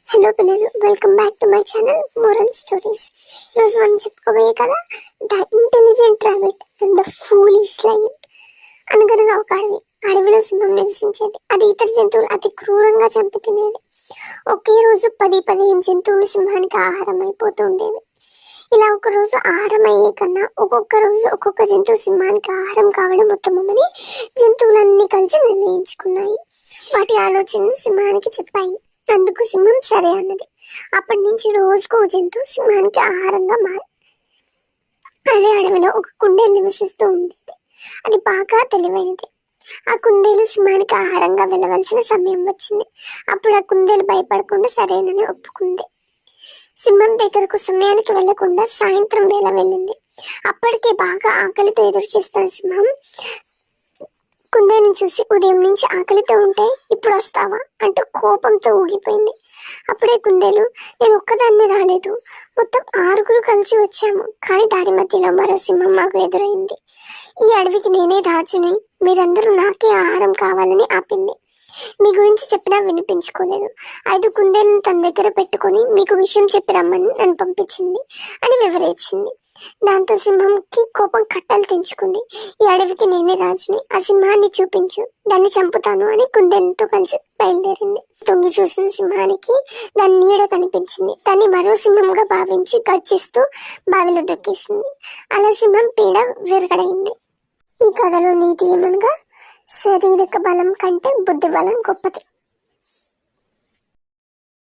Hello పిల్లలు, welcome back to my channel moral stories. ఈరోజు మనం చెప్పుకోబోయే కదా the intelligent rabbit and the foolish lion. అనగనగా ఒక అడవిలో సింహం నివసించేది. అది ఇతర జంతువులు అతి క్రూరంగా చంపి తినేది. ఒకే రోజు 10-15 జంతువులు సింహానికి ఆహారం అయిపోతూ ఉండేవి. ఇలా ఒక రోజు ఆహారం అయ్యే కన్నా ఒక్కొక్క రోజు ఒక్కొక్క జంతువు సింహానికి ఆహారం కావడం ఉత్తమమని జంతువులన్నీ కలిసి నిర్ణయించుకున్నాయి. వాటి ఆలోచనలు సింహానికి చెప్పాయి. అందుకు సింహం సరే అన్నది. అప్పటి నుంచి రోజుకు జంతువు సింహానికి ఆహారంగా మారి అదే అడవిలో ఒక కుందేలు నివసిస్తూ ఉండేది. అది బాగా తెలివైనది. ఆ కుందేలు సింహానికి ఆహారంగా వెళ్ళవలసిన సమయం వచ్చింది. అప్పుడు ఆ కుందేలు భయపడకుండా సరేనని ఒప్పుకుంది. సింహం దగ్గరకు సమయానికి వెళ్లకుండా సాయంత్రం వేళ వెళ్ళింది. అప్పటికే బాగా ఆకలితో ఎదురు చూస్తున్న సింహం కుందేలుని చూసి, ఉదయం నుంచి ఆకలితో ఉంటే ఇప్పుడు వస్తావా అంటూ కోపంతో ఊగిపోయింది. అప్పుడే కుందేలు, నేను ఒక్కదాన్ని రాలేదు, మొత్తం 6 కలిసి వచ్చాము. కానీ దారి మధ్యలో మరో సింహం మాకు ఎదురైంది. ఈ అడవికి నేనే రాజుని, మీరందరూ నాకే ఆహారం కావాలని ఆపింది. మీ గురించి చెప్పినా వినిపించుకోలేదు. 5 కుందేలను తన దగ్గర పెట్టుకొని మీకు విషయం చెప్పి రమ్మని నన్ను పంపించింది అని వివరించింది. దాంతో సింహంకి కోపం కట్టలు తెంచుకుంది. ఈ అడవికి నేనే రాజుని, ఆ సింహాన్ని చూపించు, దాన్ని చంపుతాను అని కుందేలతో కలిసి బయలుదేరింది. తొంగి చూసిన సింహానికి దాని నీడ కనిపించింది. దాన్ని మరో సింహంగా భావించి గర్జిస్తూ బావిలో దొక్కేసింది. అలా సింహం పీడ విరగడైంది. ఈ కథలో నీతి ఏమనగా, శారీరక బలం కంటే బుద్ధి బలం గొప్పది.